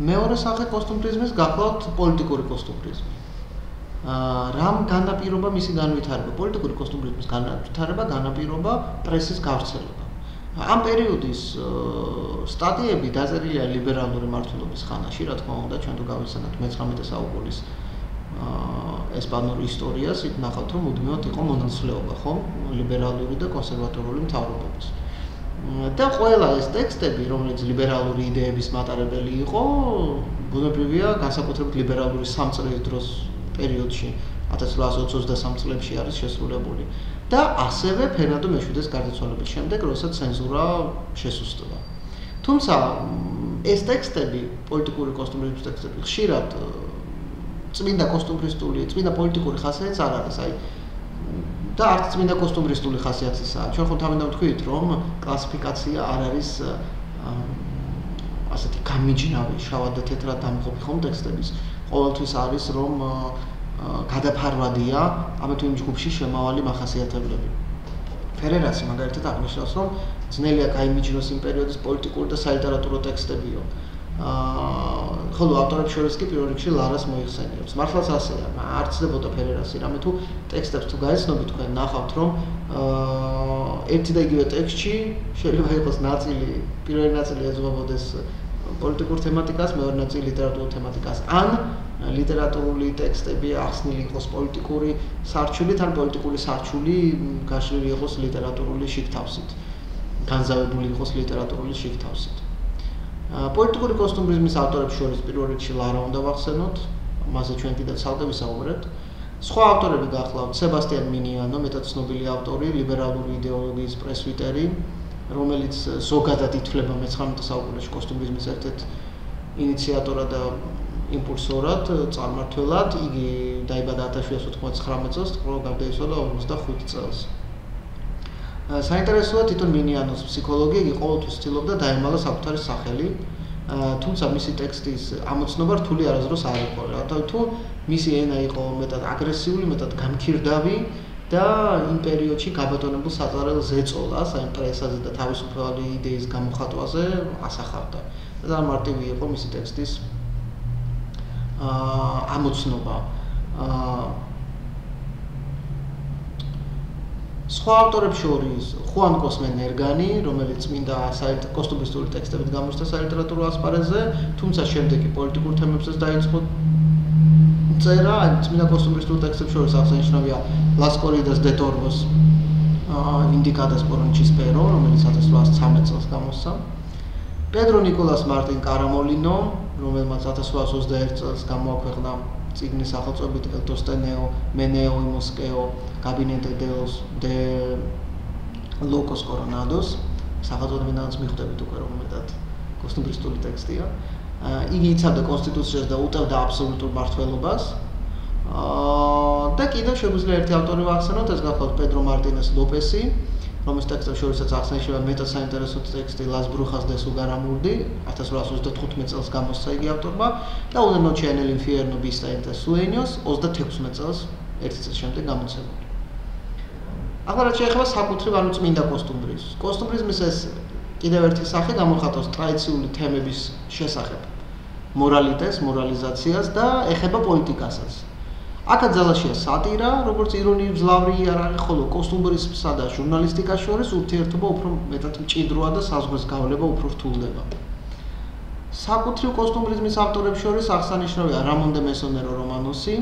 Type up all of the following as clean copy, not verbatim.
მეორე სახე კოსტუმბრიზმის გახლავთ პოლიტიკური კოსტუმბრიზმი. რამ განაპირობა მისი განვითარება? პოლიტიკური კოსტუმბრიზმის განვითარება განაპირობა პრესის გავრცელება. ამ პერიოდის სტატიები დაწერილია ლიბერალური მმართველობის ხანაში, რა თქმა უნდა, ჩვენ თუ გავიხსენებთ მე-19 საუკუნის ესპანურ ისტორიას, იქ ნახავთ, რომ მუდმივად იყო მონაცვლეობა, ხო? ლიბერალური და კონსერვატორული მთავრობების. და ყველა ეს ტექსტები, რომელიც ლიბერალური იდეების მატარებელი იყო, ბუნებრივია, განსაკუთრებით ლიბერალური სამწრის დროს პერიოდში 1823 წლებში არის შესრულებული და ასევე ფერნანდო მე-7-ის გარდაცვალების შემდეგ, როდესაც ცენზურა შესუსტდა. თუმცა ეს ტექსტები, პოლიტიკური კოსტუმბრიზმის ტექსტები, ხშირად წმინდა კოსტუმბრისტული, წმინდა პოლიტიკური ხასიათის არ არის, და არც წმინდა კოსტუმბრისტული ხასიათისაა. ჩვენ ხო თავიდან ვთქვით, რომ კლასიფიკაცია არ არის ასეთი გამიჯნავი, შავად და თეთრად დამყოფი ხომ ტექსტების. ყოველთვის არის, რომ გადაფარვადია ამ თუ იმ ჯგუფში შემავალი მახასიათებლები. ფერერასი მაგალითად აღნიშნავს, რომ ძნელია გაიმიჯნოს იმ პერიოდის პოლიტიკური და სალიტერატურო ტექსტებიო. ხოლო ავტორებს შორის კი პირველ რიგში ლარას მოიხსენიებს. მართლაც ასეა, არ ცდებოდა ფერერასი, რამე თუ ტექსტებს თუ გაეცნობით თქვენ ნახავთ, რომ ერთი და იგივე ტექსტში შეიძლება იყოს ნაწილი, პირველი ნაწილი ეძღვებოდეს პოლიტიკურ თემატიკას, მეორე ნაწილი ლიტერატურულ თემატიკას. ან ლიტერატურული ტექსტები ახსნილი იყოს პოლიტიკური სარჩულით, ან პოლიტიკური სარჩული გაშლილი იყოს ლიტერატურული შიგთავსით. განზავებული იყოს ლიტერატურული შიგთავსით. პოლიტიკური კოსტუმბრიზმის ავტორებს შორის პირველ რიგში ლარა უნდა ვახსენოთ, მასზე ჩვენ კიდევ ცალკე ვისაუბრებთ. სხვა ავტორები გახლავთ სებასტიან მინიანო, მეტად ცნობილი ავტორი, ლიბერალური იდეოლოგიის პრესვიტერი, რომელიც ზოგადად ითვლება მე-19 საუკუნეში კოსტუმბრიზმის ერთ-ერთ ინიციატორად და იმპულსორად, წარმმართველად. იგი დაიბადა 1799 წელს, ხოლო გარდაიცვალა 55 წელს. საინტერესოა თვითონ მინიანოს ფსიქოლოგი, იგი ყოველთვის ცდილობდა დაემალა საკუთარი სახელი, თუმცა მისი ტექსტის ამოცნობა რთული არასდროს არ იყო, რათა თუ მისი ენა იყო მეტად აგრესიული, მეტად გამქირდავი და იმ პერიოდში გაბატონებულ საწარელ ზეწოლას, აი პრესაზე და თავისუფალი იდეის გამოხატვაზე ასახავდა. და მარტივი იყო მისი ტექსტის ამოცნობა. სხვა ავტორებს შორის ხუან კოსმე ნერგანი, რომელიც წმინდა კოსტუმბრისტული ტექსტებით გამოჩნდა სალიტერატურო ასპარეზზე, თუმცა შემდეგ კი პოლიტიკურ თემებზეც დაიწყო წერა. წმინდა კოსტუმბრისტულ ტექსტებს შორის აღსანიშნავია ლას კორიდას დე ტორბოს ინდიკადას por un chispero, რომელიც 1813 წელს გამოსცა. პედრო ნიკოლას მარტინ კარამოლინო, რომელმაც 1821 წელს გამოაქვეყნა წიგნი სახელწოდებით El Tosteneo, Meneo y Mosqueo, Gabinete de Locos Coronados, სახელწოდებიდანაც მიხვდებით უკვე რომ მეტად კოსტუმბრისტული ტექსტია. იგი იცავდა კონსტიტუციას და უტევდა აბსოლუტურ მართლობას. და კიდევ შეგვიძლია ერთი ავტორი ვახსენოთ, ეს გახლავთ პედრო მარტინეს ლოპესი, რომლის ტექსტებს შორისაც აღსანიშნავია მეტად საინტერესო ტექსტი Las Brujas de Sugarramurdi, 1835 წელს გამოსცა იგი ავტორმა და Una noche en el infierno vista entre sueños 36 წელს ერთი წლის შემდეგ გამოცემული. ახლა რაც შეეხება საკუთრივ ანუ წმინდა კოსტუმბრიზმს. კოსტუმბრიზმის ეს კიდევ ერთი სახე გამოხატავს ტრადიციული თემების შესახებ მორალიტეტს, მორალიზაციას და ეხება პოლიტიკასაც. აქაც ძალაშია სატირა, როგორც ირონიული მძლავრი არ არის, ხოლო კოსტუმბრიზმსა და ჟურნალისტიკას შორის ურთიერთობა უფრო მეტად მჭიდროა და საზღვრის გავლება უფრო რთულდება. საკუთრივ კოსტუმბრიზმის ავტორებს შორის აღსანიშნავია რამონ დე მესონერო რომანოსი,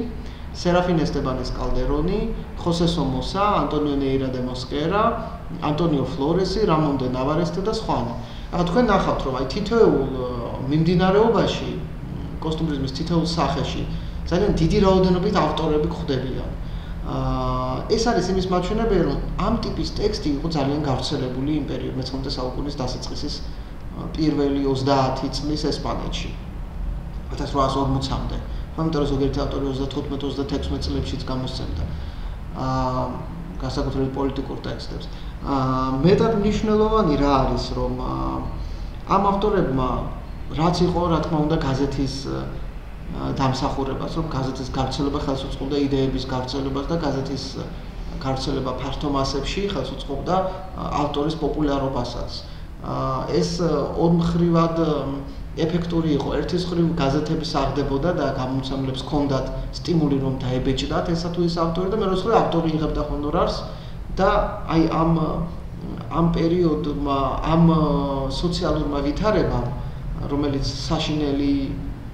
სერაფინ ესტებანის კალდერონი, ხოსე სომოსა, ანტონიო ნეირა დე მოსკერა, ანტონიო ფლორესი, რამონ დე ნავარესტე და სხვანი. ახლა თქვენ ნახავთ, რომ აი თითოეულ მიმდინარეობაში, კოსტუმბრიზმის თითოეულ სახეში ძალიან დიდი რაოდენობით ავტორები გვხვდებიან. ეს არის იმის მაჩვენებელი, რომ ამ ტიპის ტექსტი იყო ძალიან გავრცელებული იმ პერიოდში, მე-19 საუკუნის დასაწყისის პირველი 30 წლის ესპანეთში. 1840-მდე. ამიტომ ზოგიერთი ავტორი 35-36 წლებშიც გამოსცემდა განსაკუთრებით პოლიტიკურ ტექსტებს. მეტად მნიშვნელოვანი რა არის, რომ ამ ავტორებმა რაც იყო, რა თქმა უნდა, გაზეთის დამსახურებას, რომ გაზეთის გავრცელება ხელს უწყობდა იდეების გავრცელებას და გაზეთის გავრცელება ფართო მასებში ხელს უწყობდა ავტორის პოპულარობასაც. ეს ორმხრივად ეფექტური იყო. ერთის მხრივ გაზეთების აღდებოდა და გამომცემლებს ჰქონდათ სტიმული რომ დაებეჭდათ ესა თუ ის ავტორი და მეორე მხრივ ავტორი იღებდა ჰონორარს და აი ამ პერიოდმა ამ სოციალურმა ვითარებამ რომელიც საშინელი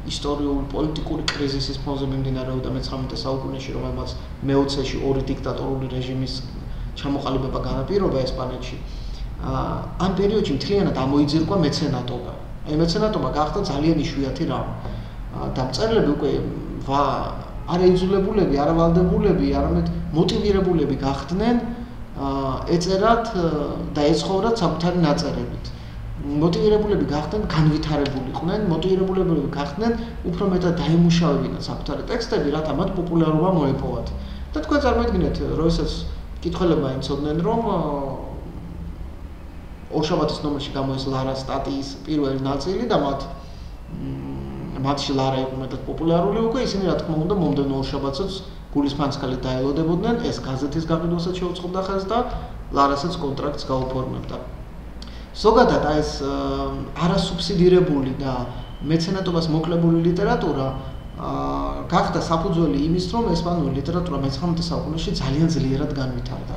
ისტორიული პოლიტიკური კრიზისის ფონზე მიმდინარეობდა მე-19 საუკუნეში, რომელმაც მე-20-ში ორი დიქტატორული რეჟიმის ჩამოყალიბება განაპირობა ესპანეთში. ამ პერიოდში მთლიანად ამოიძირკვა მეცენატობა. აი მეცენატობა გახდა ძალიან იშვიათი რამ. და მწერლები უკვე არა იძულებულები, არა ვალდებულები, არამედ მოტივირებულები გახდნენ ეწერათ და ეცხოვრათ საკუთარი ნაწერებით. მოტივირებულები გახდნენ, განვითარებულიყვნენ, მოტივირებულები გახდნენ უფრო მეტად დაიმუშავებინათ საკუთარი ტექსტები, რათა მათ პოპულარობა მოეპოვათ. და თქვენ წარმოიდგინეთ, როდესაც მკითხველებმა იცოდნენ, რომ ორშაბათის ნომერში გამოდის ლარას სტატიის პირველი ნაწილი და მათში ლარა იყო მეტად პოპულარული უკვე, ისინი რა თქმა უნდა მომდევნო ორშაბათსაც გულისფანცქალით დაელოდებოდნენ, ეს გაზეთის გაყიდვასაც შეუწყობდა ხელს და ლარასაც კონტრაქტს გაუფორმებდა. ზოგადად ეს არასუბსიდირებული და მეცენატობას მოკლებული ლიტერატურა გახდა საფუძველი იმის, რომ ესპანური ლიტერატურა მე-19 საუკუნეში ძალიან ძლიერად განვითარდა.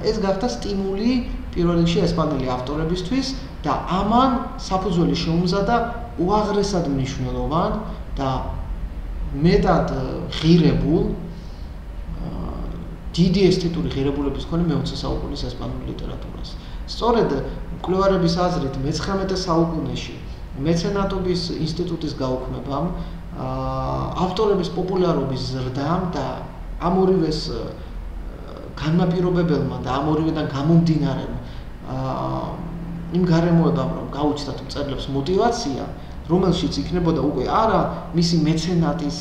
ეს გახდა სტიმული პირველ რიგში ესპანელი ავტორებისთვის და ამან საფუძველი შეუმზადა უაღრესად მნიშვნელოვან და მეტად ღირებულ დიდი ესთეტური ღირებულების მქონე მე-20 საუკუნის ესპანურ ლიტერატურას. სწორედ მკვლევარების აზრით მე-19 საუკუნეში მეცენატობის ინსტიტუტის გაუქმებამ, ავტორების პოპულარობის ზრდამ და ამ ორივეს განმაპირობებელმა და ამ ორივედან გამომდინარემ იმ გარემოებამ რომ გაუჩნდათ მწერლებს мотиваცია, რომელშიც იქნებოდა უკვე არა მისი მეცენატის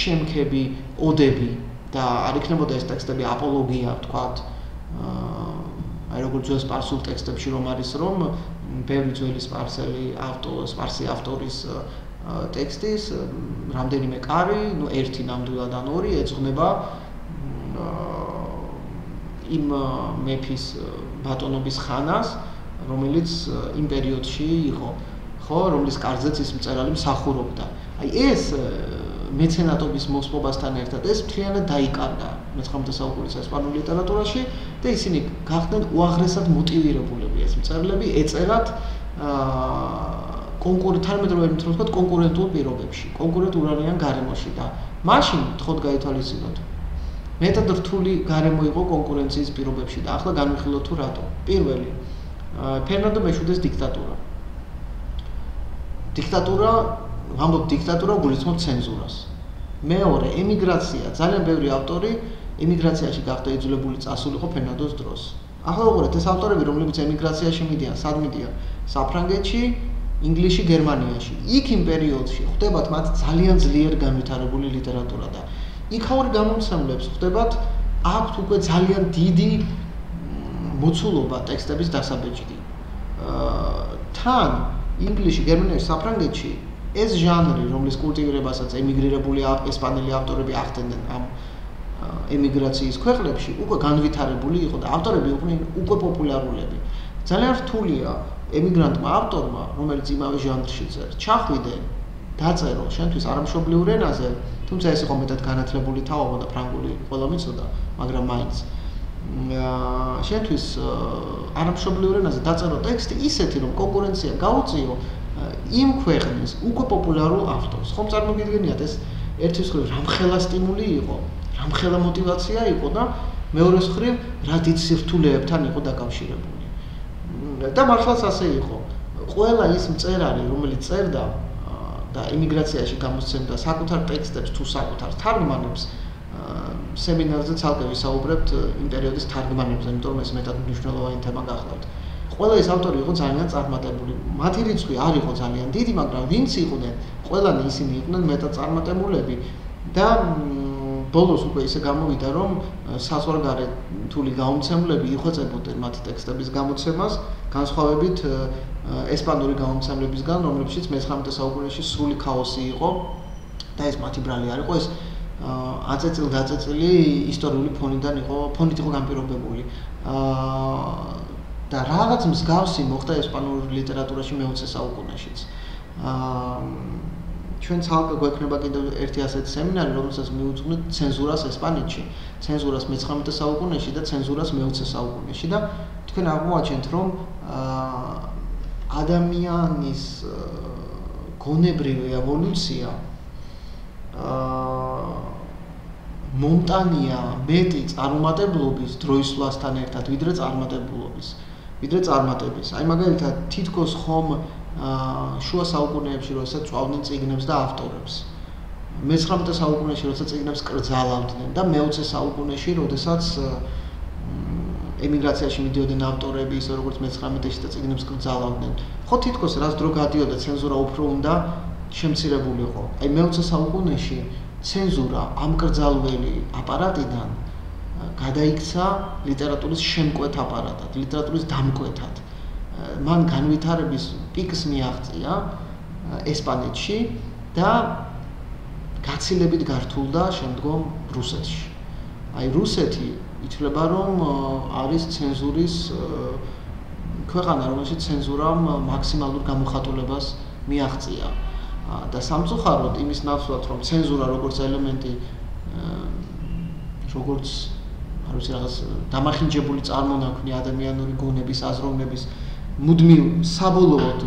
შემქები, ოდები და არ იქნებოდა ეს ტექსტები აპოლოგია, ვთქვათ, აი როგორც ძველ სპარსულ ტექსტებში რომ არის რომ ბევრი ძველი სპარსი ავტორის ტექსტის რამდენიმე კარი, ერთი ნამდვილად ან ორი ეძღვნება იმ მეფის ბატონობის ხანას, რომელიც იმ პერიოდში იყო, ხო, რომლის კარზეც ის მწერალი მსახურობდა. აი ეს მეცენატობის მოსპობასთან ერთად ეს მთლიანად დაიკარგა მე-19 საუკუნის ესპანურ ლიტერატურაში და ისინი გახდნენ უაღრესად მოტივირებულები ეს მწერლები ეწერათ კონკურენტულ პირობებში, კონკურენტულიან გარემოში და მაშინ თქოდ გაითვალისწინოთ. მეტად რთული გარემო იყო კონკურენციის პირობებში და ახლა განვიხილოთ თუ რატო. პირველი, ფერნანდო მე-7-ის დიქტატურა. ვამბობ დიქტატურა გულისხმობ ცენზურას. მეორე, ემიგრაცია. ძალიან ბევრი ავტორი ემიგრაციაში გახდა იძულებული წასულიყო ფერნანდოს დროს. ახლა უყურეთ ეს ავტორები, რომლებიც ემიგრაციაში მიდიან, სად მიდიან? საფრანგეთში, ინგლისში, გერმანიაში. იქ იმ პერიოდში ხვდებათ მათ ძალიან ძლიერ განვითარებული ლიტერატურა და იქაური გამომცემლებს ხვდებათ აქვთ უკვე ძალიან დიდი მოცულობა ტექსტების დასაბეჭდი. თან ინგლისში, გერმანიაში, საფრანგეთში ეს ჟანრი, რომლის კულტივირებასაც ემიგრირებული ესპანელი ავტორები ახდენდნენ ამ ემიგრაციის ქვეყნებში, უკვე განვითარებული იყო და ავტორები იყვნენ უკვე პოპულარულები. ძალიან რთულია ემიგრანტმა ავტორმა, რომელიც იმავე ჟანრში წერს, ჩახვიდე დაწერო შენთვის არამშობლიურ ენაზე, თუმცა ეს იყო მეტად განათლებული თაობა და ფრანგული ყველა მიცოდა, მაგრამ მაინც შენთვის არამშობლიურ ენაზე დაწერო ტექსტი ისეთი, რომ კონკურენცია გაუწიო იმ ქვეყნის უკვე პოპულარულ ავტორს. ხომ წარმოგიდგენიათ ეს ერთის მხრივ რამხელა სტიმული იყო, რამხელა мотиваცია იყო და მეორეს მხრივ რა დიდ სირთულეებთან იყო დაკავშირებული. და მართლაც ასე იყო. ყველა ის მწერალი, რომელიც წერდა და ემიგრაციაში გამოსცემდა საკუთარ ტექსტებს თუ საკუთარ თარგმანებს, სემინარზე ცალკე ვისაუბრებთ იმ პერიოდის თარგმანებზე, იმიტომ რომ ეს მეტად მნიშვნელოვანი თემა გახლავთ. ყველა ეს ავტორი იყო ძალიან წარმატებული. მათი რიცხვი არ იყო ძალიან დიდი, მაგრამ ვინც იყვნენ, ყველანი ისინი იყვნენ მეტად წარმატებულები და ბოლოს უკვე ისე გამოვიდა, რომ საზღვარგარეთული გამომცემლები იხვეწებოდნენ მათი ტექსტების გამოცემას, განსხვავებით ესპანური გამომცემლებისგან, რომლებშიც მე-19 საუკუნეში სრული ქაოსი იყო და ეს მათი ბრალი არ იყო, ეს აწეწილ-დაწეწილი ისტორიული ფონით იყო განპირობებული. და რაღაც მსგავსი მოხდა ესპანურ ლიტერატურაში მე-20 საუკუნეშიც. ჩვენ ცალკე გვექნება კიდევ ერთი ასეთი სემინარი, რომელსაც მივუძღვნით ცენზურას ესპანეთში, ცენზურას მე-19 საუკუნეში და ცენზურას მე-20 საუკუნეში და თქვენ აღმოაჩენთ, რომ ადამიანის გონებრივი ევოლუცია მომტანია მეტი წარმატებლობის დროის სვლასთან ერთად, ვიდრე წარმატების. აი მაგალითად, თითქოს ხომ შუა საუკუნეებში, როდესაც წვავდნენ წიგნებს და ავტორებს. მე-19 საუკუნეში, როდესაც წიგნებს კრძალავდნენ და მე-20 საუკუნეში, როდესაც ემიგრაციაში მიდიოდნენ ავტორები, ისე როგორც მე-19-ში და წიგნებს კრძალავდნენ. ხო თითქოს რაც დრო გადიოდა, ცენზურა უფრო უნდა შემცირებულიყო. აი მე-20 საუკუნეში ცენზურა ამ კრძალველი აპარატიდან გადაიქცა ლიტერატურის შემკვეთ აპარატად, ლიტერატურის დამკვეთად. მან განვითარების პიკს მიაღწია ესპანეთში და გაცილებით გართულდა შემდგომ რუსეთში. აი რუსეთი ითვლება, რომ არის ცენზურის ქვეყანა, რომელშიც ცენზურამ მაქსიმალურ გამოხატულებას მიაღწია. და სამწუხაროდ იმის ნაცვლად, რომ ცენზურა როგორც ელემენტი, როგორც არ ვიცი რაღაც დამახინჯებული წარმონაქმნი ადამიანური გონების, აზროვნების მუდმივ საბოლოოდ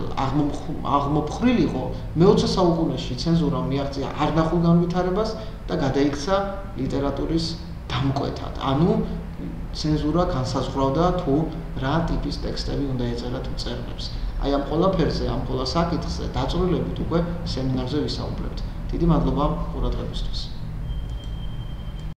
აღმოფხრილიყო, მე-20 საუკუნეში ცენზურამ მიაღწია არნახულ განვითარებას და გადაიქცა ლიტერატურის დამკვეთად. ანუ ცენზურა განსაზღვრავდა თუ რა ტიპის ტექსტები უნდა ეწერათ მწერლებს. აი ამ ყველაფერზე, ამ ყველა საკითხზე დაწვრილებით უკვე სემინარზე ვისაუბრებთ. დიდი მადლობა ყურადღებისთვის.